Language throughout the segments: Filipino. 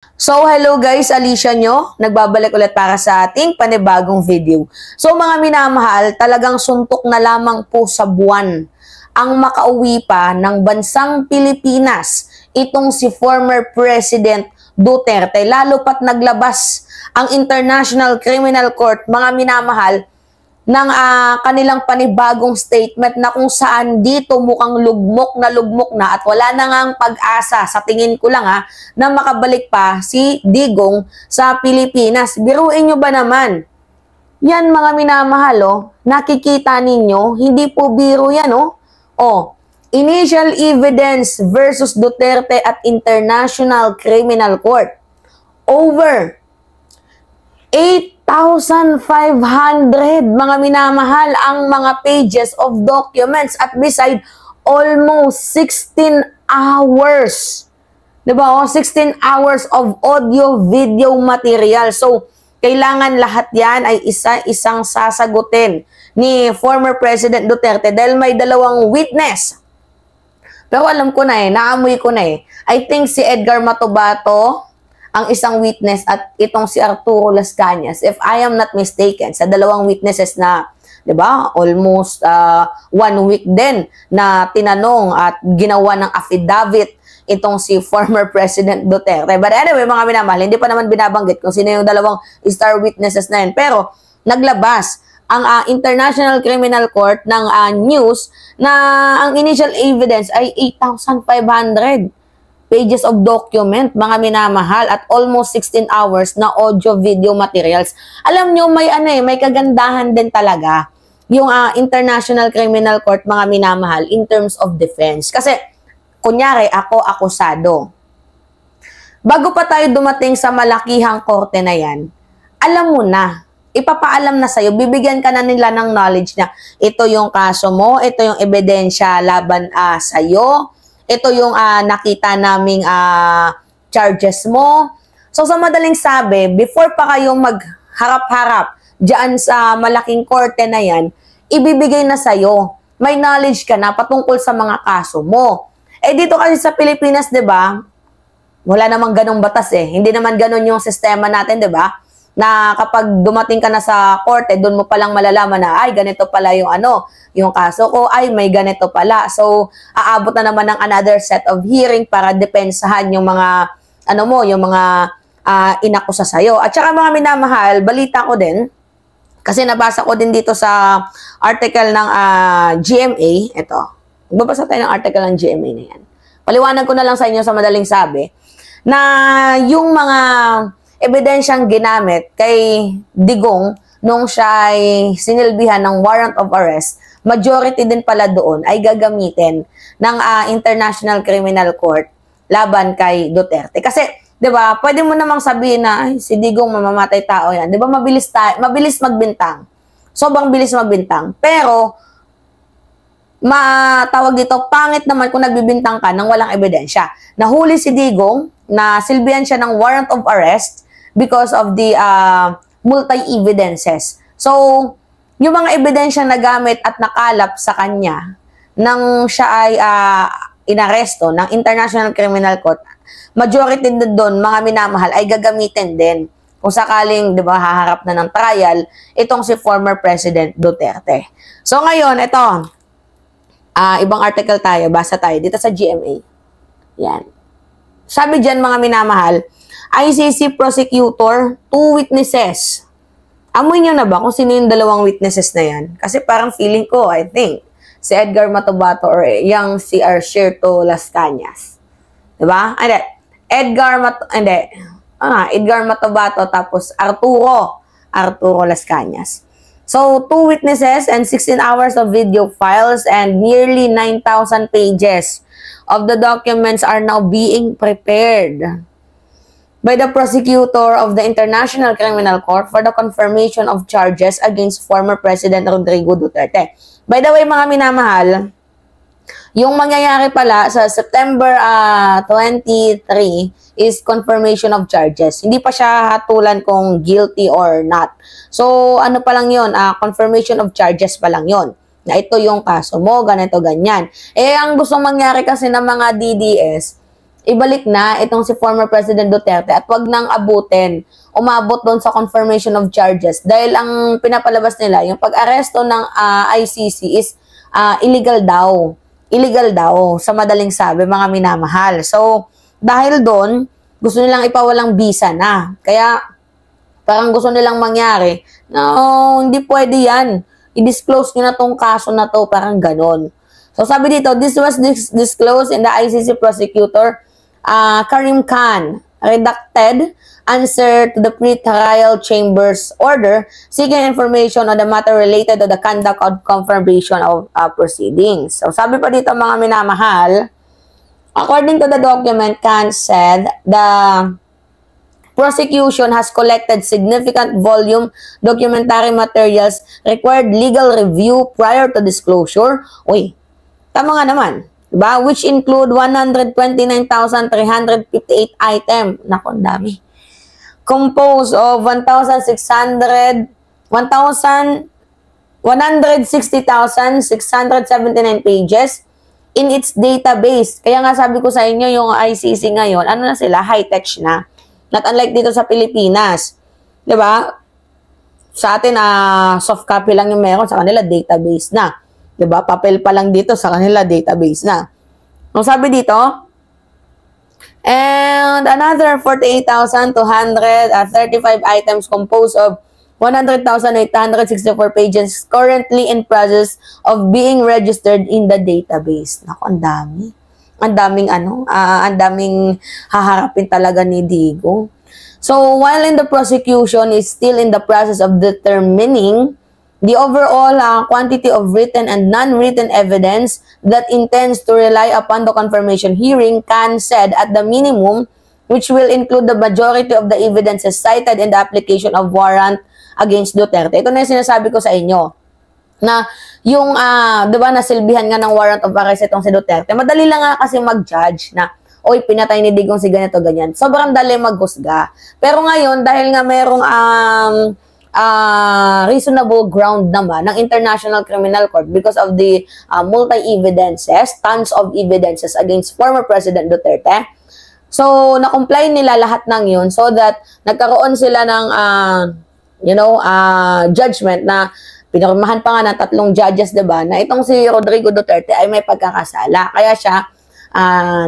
So, hello guys, Alicia nyo. Nagbabalik ulit para sa ating panibagong video. So, mga minamahal, talagang suntok na lamang po sa buwan ang makauwi pa ng bansang Pilipinas itong si former President Duterte. Lalo pat naglabas ang International Criminal Court, mga minamahal, ng kanilang panibagong statement na kung saan dito mukhang lugmok na at wala na ngang pag-asa sa tingin ko lang na makabalik pa si Digong sa Pilipinas. Biruin nyo ba naman? Yan mga minamahal, nakikita ninyo, hindi po biro yan initial evidence versus Duterte at International Criminal Court. Over 8,500 mga minamahal ang mga pages of documents at beside almost 16 hours. Diba? 16 hours of audio video material. So, kailangan lahat yan ay isa-isang sasagutin ni former President Duterte dahil may dalawang witness. Pero alam ko na naamoy ko na I think si Edgar Matubato ang isang witness at itong si Arturo Las Cañas, if I am not mistaken, sa dalawang witnesses na, di ba, almost 1 week din na tinanong at ginawa ng affidavit itong si former President Duterte. But anyway, mga minamahal, hindi pa naman binabanggit kung sino yung dalawang star witnesses na yun. Pero, naglabas ang International Criminal Court ng news na ang initial evidence ay 8,500 pages of document, mga minamahal, at almost 16 hours na audio-video materials. Alam nyo, may kagandahan din talaga yung International Criminal Court, mga minamahal, in terms of defense. Kasi, kunyari, ako akusado. Bago pa tayo dumating sa malakihang korte na yan, alam mo na, ipapaalam na sa'yo, bibigyan ka na nila ng knowledge na ito yung kaso mo, ito yung ebidensya laban sa'yo, ito yung nakita naming charges mo. So, sa madaling sabi, before pa kayong magharap-harap dyan sa malaking korte na yan, ibibigay na sa'yo. May knowledge ka na patungkol sa mga kaso mo. Dito kasi sa Pilipinas, di ba, wala namang ganong batas Hindi naman ganon yung sistema natin, di ba? Na kapag dumating ka na sa korte, doon mo palang malalaman na, ay, ganito pala yung yung kaso ko, ay, may ganito pala. So, aabot na naman ng another set of hearing para depensahan yung mga, yung mga inakusa sa'yo. At saka mga minamahal, balita ko din, kasi nabasa ko din dito sa article ng GMA, ito, magbabasa tayo ng article ng GMA na yan. Paliwanag ko na lang sa inyo sa madaling sabi, na yung mga ebidensyang ginamit kay Digong nung siya ay sinilbihan ng warrant of arrest, majority din pala doon ay gagamitin ng International Criminal Court laban kay Duterte. Kasi, di ba, pwede mo namang sabihin na, ay, si Digong mamamatay tao yan. Di ba, mabilis magbintang. Sobrang bilis magbintang. Pero, matawag dito, pangit naman kung nagbibintang ka nang walang ebidensya. Nahuli si Digong, na silbihan siya ng warrant of arrest because of the multi-evidences. So, yung mga ebidensya na gamit at nakalap sa kanya nang siya ay inaresto ng International Criminal Court, majority din doon, mga minamahal, ay gagamitin din kung sakaling, di ba, haharap na ng trial itong si former President Duterte. So, ngayon, ito, ibang article tayo, basa tayo dito sa GMA. Yan. Sabi dyan, mga minamahal, ICC prosecutor, 2 witnesses. Amoy nyo na ba kung sino yung dalawang witnesses na yan? Kasi parang feeling ko, I think, si Edgar Matubato or yung si Arturo Las Cañas. Diba? Edgar Matubato tapos Arturo Las Cañas. So, 2 witnesses and 16 hours of video files and nearly 9,000 pages of the documents are now being prepared by the prosecutor of the International Criminal Court for the confirmation of charges against former President Rodrigo Duterte. By the way, mga minamahal, yung mangyayari pala sa September 23 is confirmation of charges. Hindi pa siya hatulan kung guilty or not. So, ano pa lang yun? Confirmation of charges pa lang yun. Na ito yung kaso mo, ganito, ganyan. Ang gustong mangyari kasi ng mga DDS, ibalik na itong si former President Duterte at wag nang abutin, umabot doon sa confirmation of charges dahil ang pinapalabas nila, yung pag-aresto ng ICC is illegal daw. Illegal daw, sa madaling sabi, mga minamahal. So, dahil doon, gusto nilang ipawalang bisa na. Kaya, parang gusto nilang mangyari, no, hindi pwede yan. I-disclose nyo na tong kaso na to, parang ganon. So, sabi dito, this was disclosed in the ICC prosecutor Karim Khan redacted answer to the pre-trial chamber's order seeking information on the matter related to the conduct of confirmation of proceedings. So, sabi pa dito mga minamahal, according to the document, Khan said the prosecution has collected significant volume documentary materials required legal review prior to disclosure. Uy, tama nga naman. Diba? Which include 129,358 item. Naku, ang dami. Composed of 160,679 pages in its database. Kaya nga sabi ko sa inyo, yung ICC ngayon, ano na sila? High-tech na. Not unlike dito sa Pilipinas. Diba? Sa atin, soft copy lang yung meron. Sa kanila, database na. Diba? Papel pa lang dito, sa kanila database na. Ang sabi dito, and another 48,235 items composed of 100,864 pages currently in process of being registered in the database. Naku, ang dami. Ang daming ang daming haharapin talaga ni Digo. So, while in the prosecution is still in the process of determining the overall quantity of written and non-written evidence that intends to rely upon the confirmation hearing, Khan said at the minimum, which will include the majority of the evidences cited in the application of warrant against Duterte. Ito na yung sinasabi ko sa inyo. Na yung, di ba, nasilbihan nga ng warrant of arrest itong si Duterte, madali lang nga kasi mag-judge na, oy, pinatay ni Digong si ganito, ganyan. Sobrang dali maghusga. Pero ngayon, dahil nga merong reasonable ground naman ng International Criminal Court because of the multi-evidences, tons of evidences against former President Duterte. So, na-comply nila lahat ng yun so that nagkaroon sila ng, judgment na pinirmahan pa nga ng 3 judges, diba, na itong si Rodrigo Duterte ay may pagkakasala. Kaya siya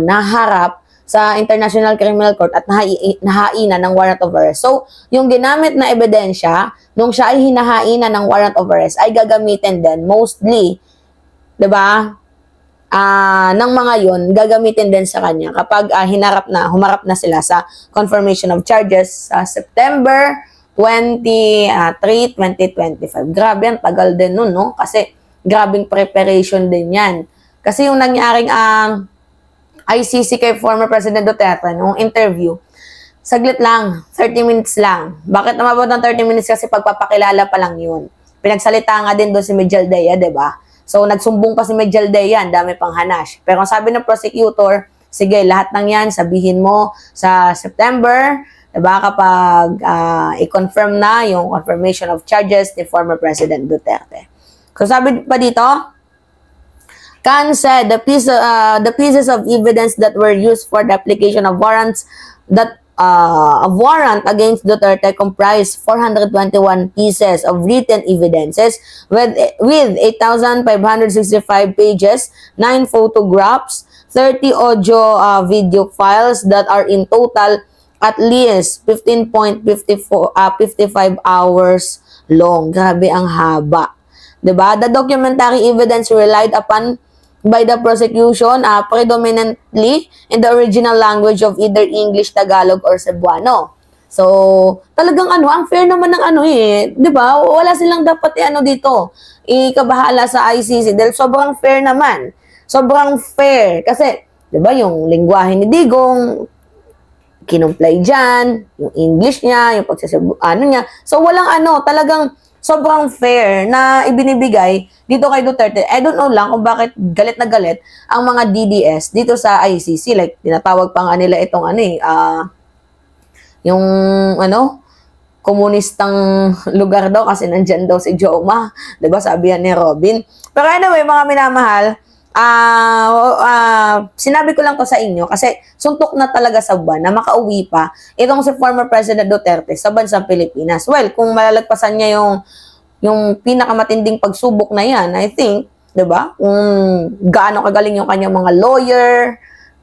naharap sa International Criminal Court at nahainan ng warrant of arrest. So, yung ginamit na ebidensya, nung siya ay hinahainan ng warrant of arrest, ay gagamitin din mostly, diba, ng mga yun, gagamitin din sa kanya kapag humarap na sila sa confirmation of charges sa September 23, 2025. Grabe, ang tagal din nun, no? Kasi, grabing preparation din yan. Kasi yung nangyaring ICC kay former President Duterte, nung interview, saglit lang, 30 minutes lang. Bakit namabot ng 30 minutes? Kasi pagpapakilala pa lang yun. Pinagsalita nga din doon si Medjaldea, diba? So, nagsumbong pa si Medjaldea, dami pang hanash. Pero ang sabi ng prosecutor, sige, lahat ng yan, sabihin mo sa September, diba, kapag i-confirm na yung confirmation of charges ni former President Duterte. So, sabi pa dito, Khan said the pieces of evidence that were used for the application of warrant against Duterte comprised 421 pieces of written evidences with 8,565 pages, 9 photographs, 30 audio video files that are in total at least 15.55 hours long. Grabe ang haba. Diba? The documentary evidence relied upon by the prosecution predominantly in the original language of either English, Tagalog, or Cebuano. So, talagang ang fair naman ng diba? Wala silang dapat dito, ikabahala sa ICC dahil sobrang fair naman. Sobrang fair. Kasi, diba, yung lingwahe ni Digong, kinumplay dyan, yung English niya, yung niya. So, walang talagang sobrang fair na ibinibigay dito kay Duterte. I don't know lang kung bakit galit na galit ang mga DDS dito sa ICC. Like, tinatawag pa nga nila itong yung komunistang lugar daw kasi nandyan daw si Joma. Diba? Sabi yan ni Robin. Pero anyway, mga minamahal, Sinabi ko lang to sa inyo kasi suntok na talaga sa buwan na makauwi pa itong si former President Duterte sa bansang Pilipinas. Well, kung malalagpasan niya yung pinakamatinding pagsubok na yan, I think, 'di ba? Kung gaano kagaling yung kanyang mga lawyer,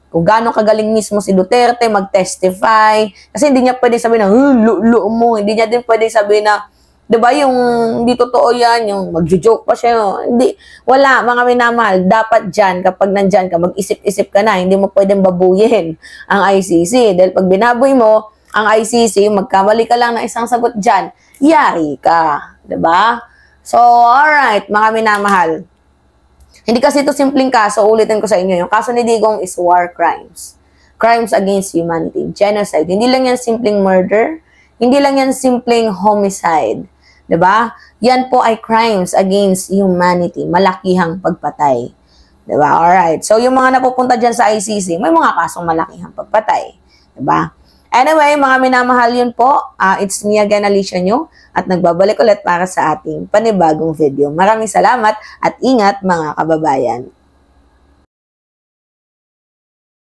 kung gaano kagaling mismo si Duterte mag-testify, kasi hindi niya pwedeng sabihin na, lo mo, hindi niya din pwedeng sabihin na, 'di ba, yung hindi totoo yan, yung magjo-joke pa siya. Hindi, wala, mga minamahal, dapat diyan kapag nandiyan ka, mag-isip-isip ka na, hindi mo pwedeng babuyin ang ICC. Dahil pag binaboy mo ang ICC, magkamali ka lang ng isang sagot diyan, yari ka, 'di ba? So, alright, mga minamahal. Hindi kasi ito simpleng kaso, ulitin ko sa inyo, yung kaso ni Digong is war crimes. Crimes against humanity, genocide. Hindi lang yan simpleng murder, hindi lang yan simpleng homicide. 'Di ba? Yan po ay crimes against humanity, malakihang pagpatay. 'Di ba? Alright. So, yung mga napupunta dyan sa ICC, may mga kasong malakihang pagpatay. 'Di ba? Anyway, mga minamahal, yun po. It's me again, Alicia Nyo, at nagbabalik ulit para sa ating panibagong video. Maraming salamat at ingat, mga kababayan.